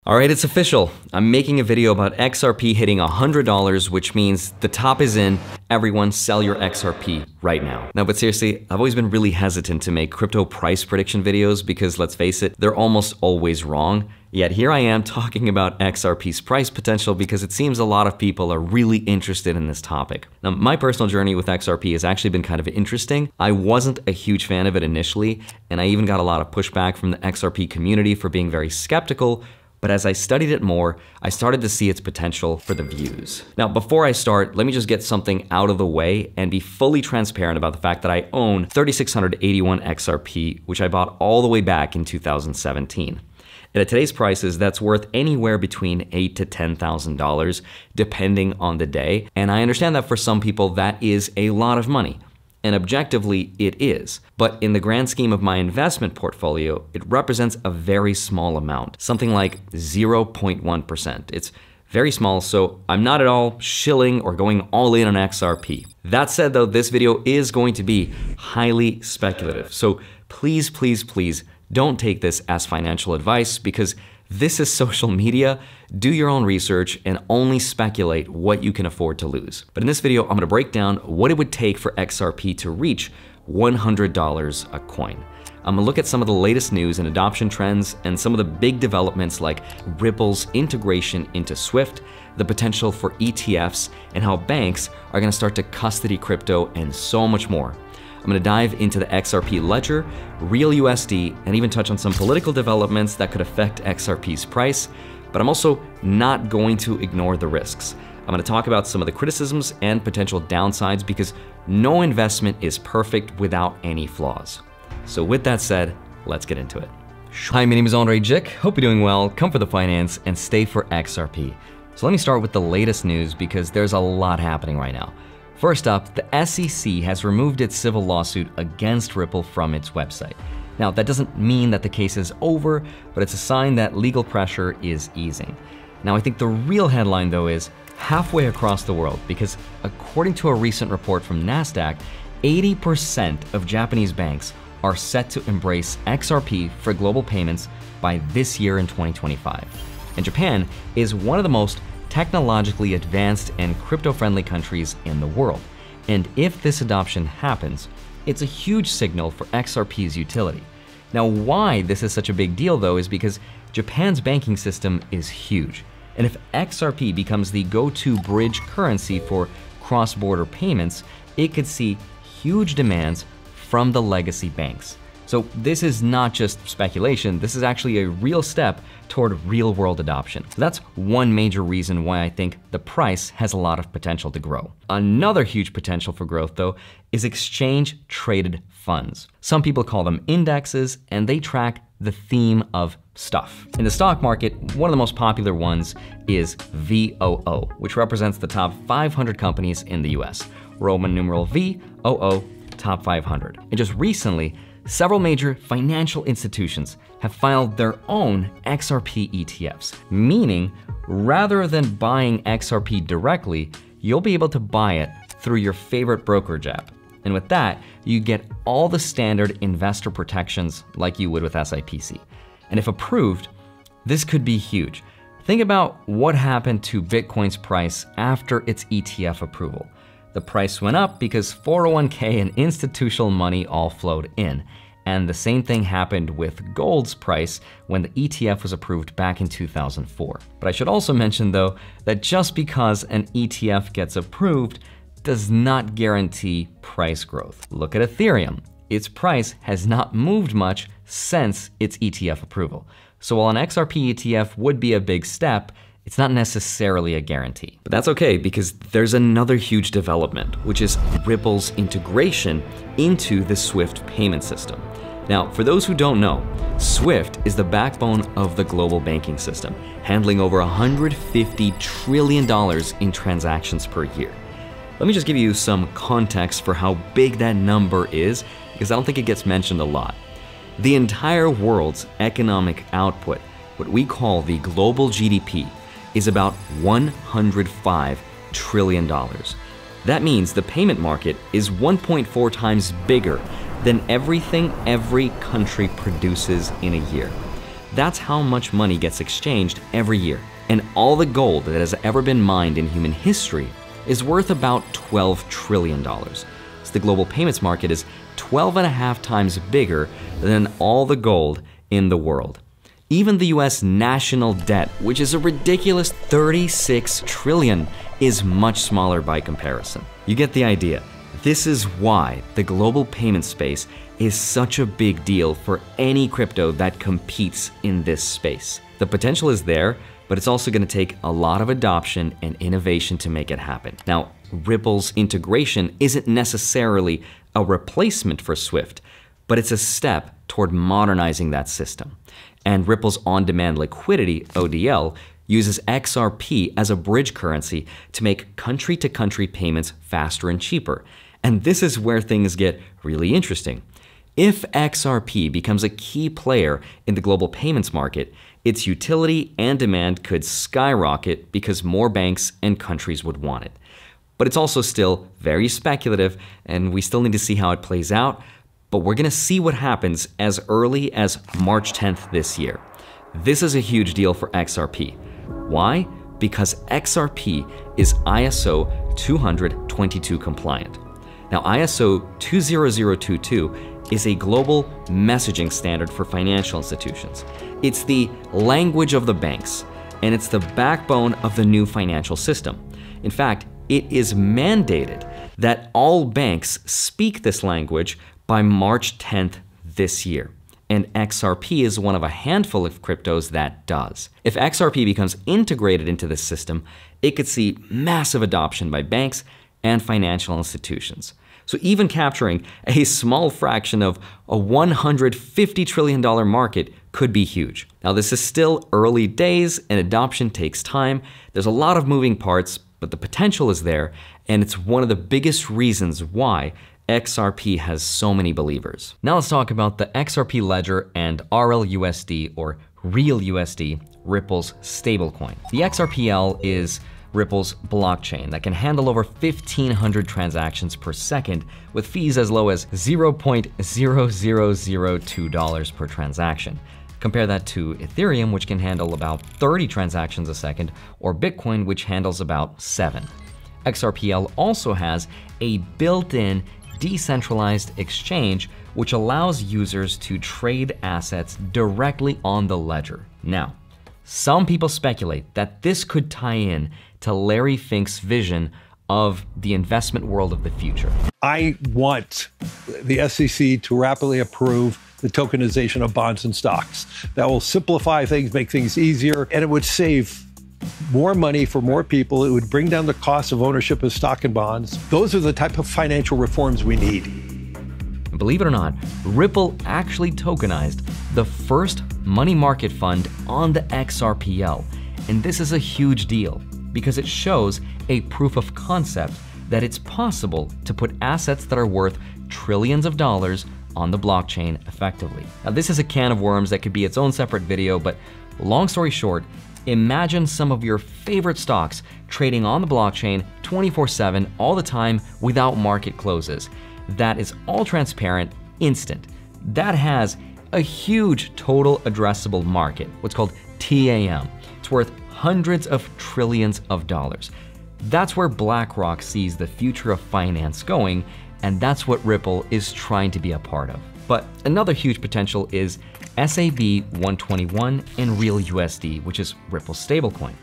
Alright, it's official. I'm making a video about XRP hitting $100, which means the top is in. Everyone sell your XRP right now. Now, but seriously, I've always been really hesitant to make crypto price prediction videos because, let's face it, they're almost always wrong. Yet here I am talking about XRP's price potential because it seems a lot of people are really interested in this topic. Now, my personal journey with XRP has actually been kind of interesting. I wasn't a huge fan of it initially, and I even got a lot of pushback from the XRP community for being very skeptical. But as I studied it more, I started to see its potential for the views. Now, before I start, let me just get something out of the way and be fully transparent about the fact that I own 3,681 XRP, which I bought all the way back in 2017. And at today's prices, that's worth anywhere between $8,000 to $10,000, depending on the day. And I understand that for some people, that is a lot of money. And objectively, it is. But in the grand scheme of my investment portfolio, it represents a very small amount, something like 0.1%. It's very small, so I'm not at all shilling or going all in on XRP. That said though, this video is going to be highly speculative. So please, please, please don't take this as financial advice because this is social media. Do your own research and only speculate what you can afford to lose. But in this video, I'm gonna break down what it would take for XRP to reach $100 a coin. I'm gonna look at some of the latest news and adoption trends and some of the big developments like Ripple's integration into SWIFT, the potential for ETFs, and how banks are gonna start to custody crypto and so much more. I'm gonna dive into the XRP ledger, real USD, and even touch on some political developments that could affect XRP's price, but I'm also not going to ignore the risks. I'm gonna talk about some of the criticisms and potential downsides because no investment is perfect without any flaws. So with that said, let's get into it. Hi, my name is Andrei Jikh. Hope you're doing well. Come for the finance and stay for XRP. So let me start with the latest news because there's a lot happening right now. First up, the SEC has removed its civil lawsuit against Ripple from its website. Now, that doesn't mean that the case is over, but it's a sign that legal pressure is easing. Now, I think the real headline, though, is halfway across the world, because according to a recent report from NASDAQ, 80% of Japanese banks are set to embrace XRP for global payments by this year in 2025. And Japan is one of the most technologically advanced and crypto-friendly countries in the world. And if this adoption happens, it's a huge signal for XRP's utility. Now, why this is such a big deal though is because Japan's banking system is huge. And if XRP becomes the go-to bridge currency for cross-border payments, it could see huge demands from the legacy banks. So this is not just speculation, this is actually a real step toward real-world adoption. So that's one major reason why I think the price has a lot of potential to grow. Another huge potential for growth, though, is exchange-traded funds. Some people call them indexes, and they track the theme of stuff. In the stock market, one of the most popular ones is VOO, which represents the top 500 companies in the US. Roman numeral VOO, top 500. And just recently, several major financial institutions have filed their own XRP ETFs, meaning rather than buying XRP directly, you'll be able to buy it through your favorite brokerage app. And with that, you get all the standard investor protections like you would with SIPC. And if approved, this could be huge. Think about what happened to Bitcoin's price after its ETF approval. The price went up because 401k and institutional money all flowed in. And the same thing happened with gold's price when the ETF was approved back in 2004. But I should also mention though, that just because an ETF gets approved does not guarantee price growth. Look at Ethereum. Its price has not moved much since its ETF approval. So while an XRP ETF would be a big step, it's not necessarily a guarantee. But that's okay because there's another huge development, which is Ripple's integration into the SWIFT payment system. Now, for those who don't know, SWIFT is the backbone of the global banking system, handling over $150 trillion in transactions per year. Let me just give you some context for how big that number is, because I don't think it gets mentioned a lot. The entire world's economic output, what we call the global GDP, is about $105 trillion. That means the payment market is 1.4 times bigger than everything every country produces in a year. That's how much money gets exchanged every year. And all the gold that has ever been mined in human history is worth about $12 trillion. So the global payments market is 12.5 times bigger than all the gold in the world. Even the US national debt, which is a ridiculous $36 trillion, is much smaller by comparison. You get the idea. This is why the global payment space is such a big deal for any crypto that competes in this space. The potential is there, but it's also going to take a lot of adoption and innovation to make it happen. Now, Ripple's integration isn't necessarily a replacement for Swift, but it's a step toward modernizing that system. And Ripple's on-demand liquidity, ODL, uses XRP as a bridge currency to make country-to-country payments faster and cheaper. And this is where things get really interesting. If XRP becomes a key player in the global payments market, its utility and demand could skyrocket because more banks and countries would want it. But it's also still very speculative, and we still need to see how it plays out. But we're gonna see what happens as early as March 10th this year. This is a huge deal for XRP. Why? Because XRP is ISO 20022 compliant. Now, ISO 20022 is a global messaging standard for financial institutions. It's the language of the banks, and it's the backbone of the new financial system. In fact, it is mandated that all banks speak this language by March 10th this year. And XRP is one of a handful of cryptos that does. If XRP becomes integrated into this system, it could see massive adoption by banks and financial institutions. So even capturing a small fraction of a $150 trillion market could be huge. Now, this is still early days and adoption takes time. There's a lot of moving parts, but the potential is there, and it's one of the biggest reasons why XRP has so many believers. Now let's talk about the XRP ledger and RLUSD, or Real USD, Ripple's stablecoin. The XRPL is Ripple's blockchain that can handle over 1,500 transactions per second with fees as low as $0.0002 per transaction. Compare that to Ethereum, which can handle about 30 transactions a second, or Bitcoin, which handles about 7. XRPL also has a built-in decentralized exchange, which allows users to trade assets directly on the ledger. Now, some people speculate that this could tie in to Larry Fink's vision of the investment world of the future. I want the SEC to rapidly approve the tokenization of bonds and stocks. That will simplify things, make things easier, and it would save more money for more people. It would bring down the cost of ownership of stock and bonds. Those are the type of financial reforms we need. Believe it or not, Ripple actually tokenized the first money market fund on the XRPL. And this is a huge deal because it shows a proof of concept that it's possible to put assets that are worth trillions of dollars on the blockchain effectively. Now, this is a can of worms that could be its own separate video, but long story short, imagine some of your favorite stocks trading on the blockchain 24/7 all the time without market closes. That is all transparent, instant. That has a huge total addressable market, what's called TAM. It's worth hundreds of trillions of dollars. That's where BlackRock sees the future of finance going, and that's what Ripple is trying to be a part of. But another huge potential is SAB 121 and Real USD, which is Ripple's stablecoin.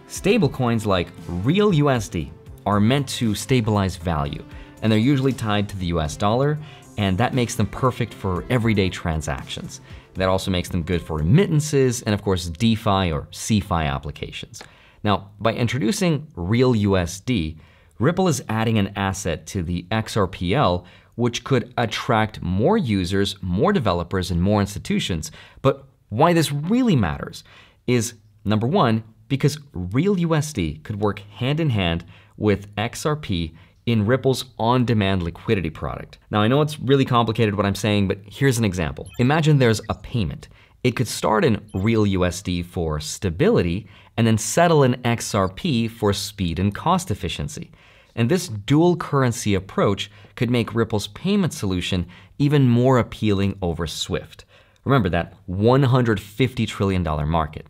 Stablecoins like Real USD are meant to stabilize value, and they're usually tied to the US dollar, and that makes them perfect for everyday transactions. That also makes them good for remittances and, of course, DeFi or CeFi applications. Now, by introducing Real USD, Ripple is adding an asset to the XRPL, which could attract more users, more developers, and more institutions. But why this really matters is, number one, because Real USD could work hand in hand with XRP in Ripple's on-demand liquidity product. Now, I know it's really complicated what I'm saying, but here's an example. Imagine there's a payment. It could start in Real USD for stability and then settle in XRP for speed and cost efficiency. And this dual currency approach could make Ripple's payment solution even more appealing over Swift. Remember that $150 trillion market.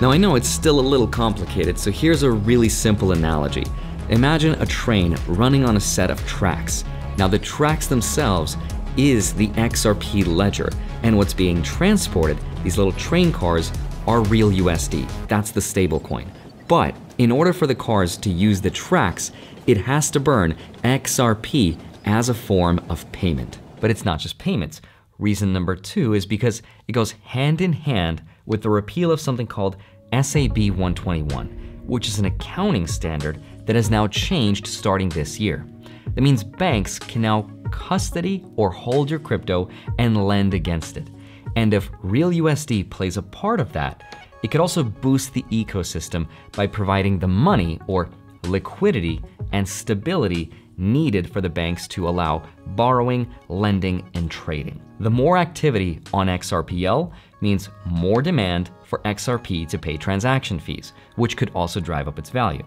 Now I know it's still a little complicated, so here's a really simple analogy. Imagine a train running on a set of tracks. Now the tracks themselves is the XRP ledger, and what's being transported, these little train cars, are real USD. That's the stablecoin. But in order for the cars to use the tracks, it has to burn XRP as a form of payment. But it's not just payments. Reason number 2 is because it goes hand in hand with the repeal of something called SAB 121, which is an accounting standard that has now changed starting this year. That means banks can now custody or hold your crypto and lend against it. And if real USD plays a part of that, it could also boost the ecosystem by providing the money or liquidity and stability needed for the banks to allow borrowing, lending, and trading. The more activity on XRPL means more demand for XRP to pay transaction fees, which could also drive up its value.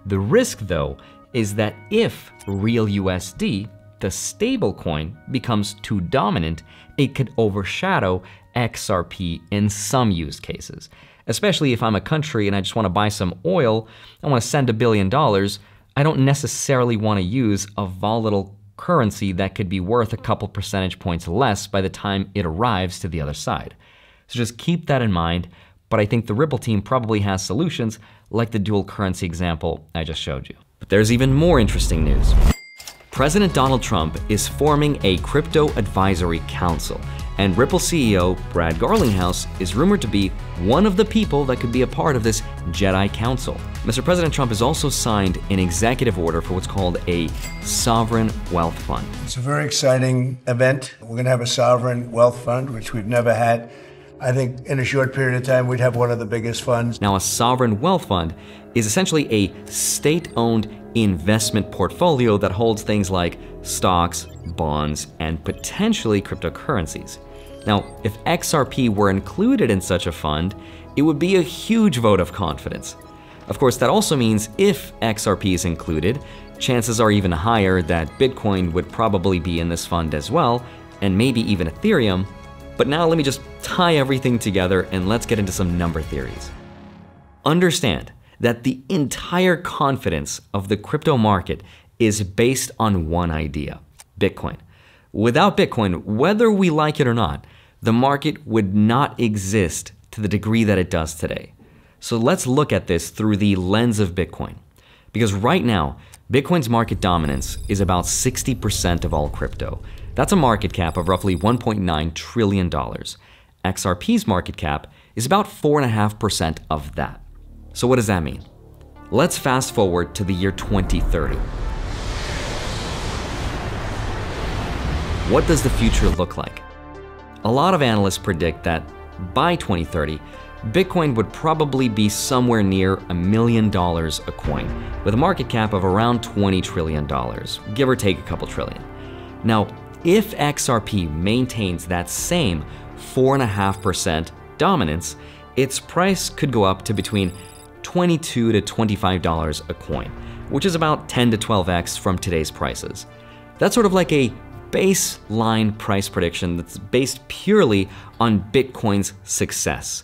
The risk, though, is that if real USD, the stablecoin, becomes too dominant, it could overshadow XRP in some use cases. Especially if I'm a country and I just want to buy some oil, I want to send $1 billion, I don't necessarily want to use a volatile currency that could be worth a couple percentage points less by the time it arrives to the other side. So just keep that in mind, but I think the Ripple team probably has solutions like the dual currency example I just showed you. But there's even more interesting news. President Donald Trump is forming a crypto advisory council, and Ripple CEO Brad Garlinghouse is rumored to be one of the people that could be a part of this Jedi Council. Mr. President Trump has also signed an executive order for what's called a sovereign wealth fund. It's a very exciting event. We're going to have a sovereign wealth fund, which we've never had. I think in a short period of time, we'd have one of the biggest funds. Now, a sovereign wealth fund is essentially a state-owned investment portfolio that holds things like stocks, bonds, and potentially cryptocurrencies. Now, if XRP were included in such a fund, it would be a huge vote of confidence. Of course, that also means if XRP is included, chances are even higher that Bitcoin would probably be in this fund as well, and maybe even Ethereum. But now let me just tie everything together and let's get into some number theories. Understand that the entire confidence of the crypto market is based on one idea: Bitcoin. Without Bitcoin, whether we like it or not, the market would not exist to the degree that it does today. So let's look at this through the lens of Bitcoin. Because right now, Bitcoin's market dominance is about 60% of all crypto. That's a market cap of roughly $1.9 trillion. XRP's market cap is about 4.5% of that. So what does that mean? Let's fast forward to the year 2030. What does the future look like? A lot of analysts predict that by 2030, Bitcoin would probably be somewhere near $1 million a coin, with a market cap of around $20 trillion, give or take a couple trillion. Now, if XRP maintains that same 4.5% dominance, its price could go up to between $22 to $25 a coin, which is about 10 to 12x from today's prices. That's sort of like a baseline price prediction that's based purely on Bitcoin's success.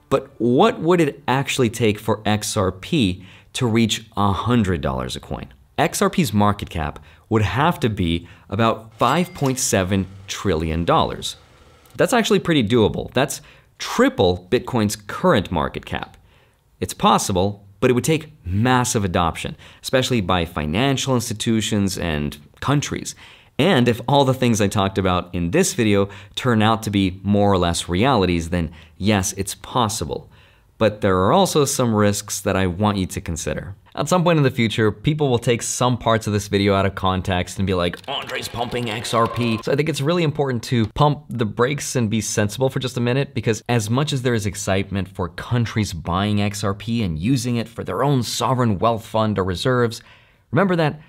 But what would it actually take for XRP to reach $100 a coin? XRP's market cap would have to be about $5.7 trillion. That's actually pretty doable. That's triple Bitcoin's current market cap. It's possible, but it would take massive adoption, especially by financial institutions and countries. And if all the things I talked about in this video turn out to be more or less realities, then yes, it's possible. But there are also some risks that I want you to consider. At some point in the future, people will take some parts of this video out of context and be like, Andrei's pumping XRP. So I think it's really important to pump the brakes and be sensible for just a minute, because as much as there is excitement for countries buying XRP and using it for their own sovereign wealth fund or reserves, remember that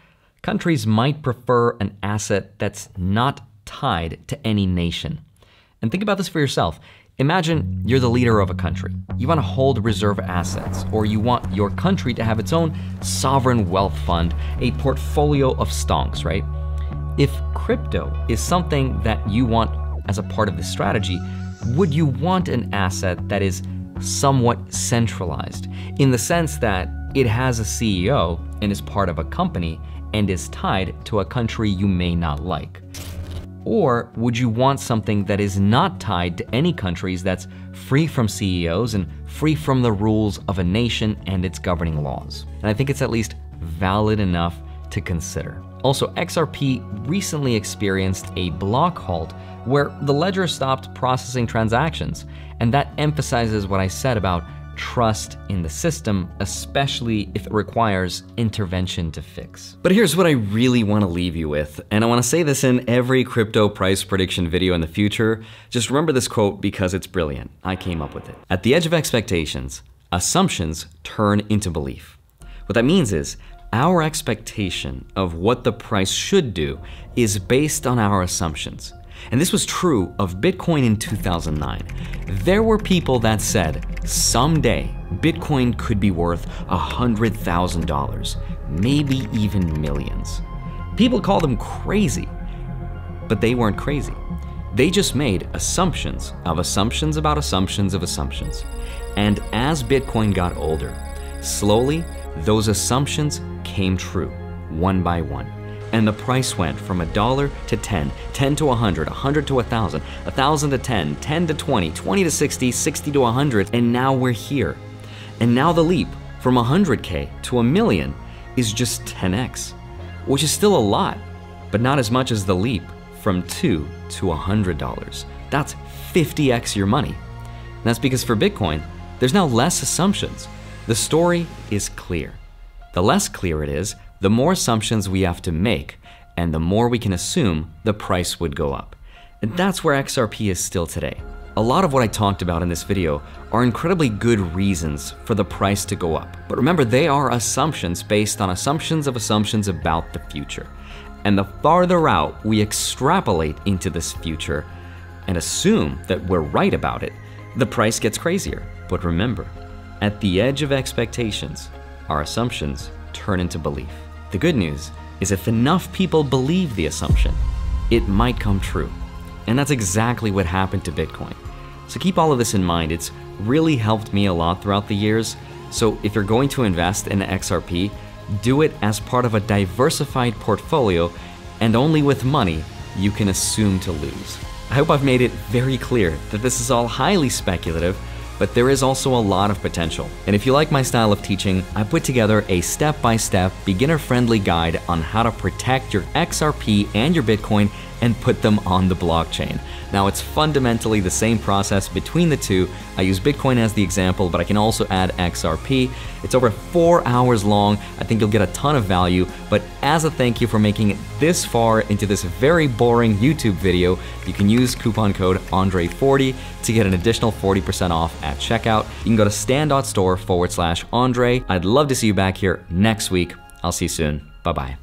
countries might prefer an asset that's not tied to any nation. And think about this for yourself. Imagine you're the leader of a country. You want to hold reserve assets, or you want your country to have its own sovereign wealth fund, a portfolio of stonks, right? If crypto is something that you want as a part of this strategy, would you want an asset that is somewhat centralized, in the sense that it has a CEO and is part of a company and is tied to a country you may not like? Or would you want something that is not tied to any countries, that's free from CEOs and free from the rules of a nation and its governing laws? And I think it's at least valid enough to consider. Also, XRP recently experienced a block halt where the ledger stopped processing transactions, and that emphasizes what I said about trust in the system, especially if it requires intervention to fix. But here's what I really want to leave you with, and I want to say this in every crypto price prediction video in the future. Just remember this quote because it's brilliant. I came up with it. At the edge of expectations, assumptions turn into belief. What that means is our expectation of what the price should do is based on our assumptions. And this was true of Bitcoin in 2009. There were people that said someday Bitcoin could be worth $100,000, maybe even millions. People called them crazy, but they weren't crazy. They just made assumptions of assumptions about assumptions of assumptions. And as Bitcoin got older, slowly those assumptions came true, one by one. And the price went from $1 to 10, 10 to 100, 100 to 1,000, 1,000 to 10, 10 to 20, 20 to 60, 60 to 100, and now we're here. And now the leap from 100K to $1 million is just 10x, which is still a lot, but not as much as the leap from $2 to $100. That's 50x your money. And that's because for Bitcoin, there's now less assumptions. The story is clear. The less clear it is, the more assumptions we have to make, and the more we can assume the price would go up. And that's where XRP is still today. A lot of what I talked about in this video are incredibly good reasons for the price to go up. But remember, they are assumptions based on assumptions of assumptions about the future. And the farther out we extrapolate into this future and assume that we're right about it, the price gets crazier. But remember, at the edge of expectations, our assumptions turn into belief. The good news is if enough people believe the assumption, it might come true. And that's exactly what happened to Bitcoin. So keep all of this in mind. It's really helped me a lot throughout the years. So if you're going to invest in XRP, do it as part of a diversified portfolio and only with money you can assume to lose. I hope I've made it very clear that this is all highly speculative, but there is also a lot of potential. And if you like my style of teaching, I put together a step-by-step, beginner-friendly guide on how to protect your XRP and your Bitcoin and put them on the blockchain. Now, it's fundamentally the same process between the two. I use Bitcoin as the example, but I can also add XRP. It's over 4 hours long. I think you'll get a ton of value, but as a thank you for making it this far into this very boring YouTube video, you can use coupon code Andrei40 to get an additional 40% off at checkout. You can go to stan.store/Andrei. I'd love to see you back here next week. I'll see you soon. Bye-bye.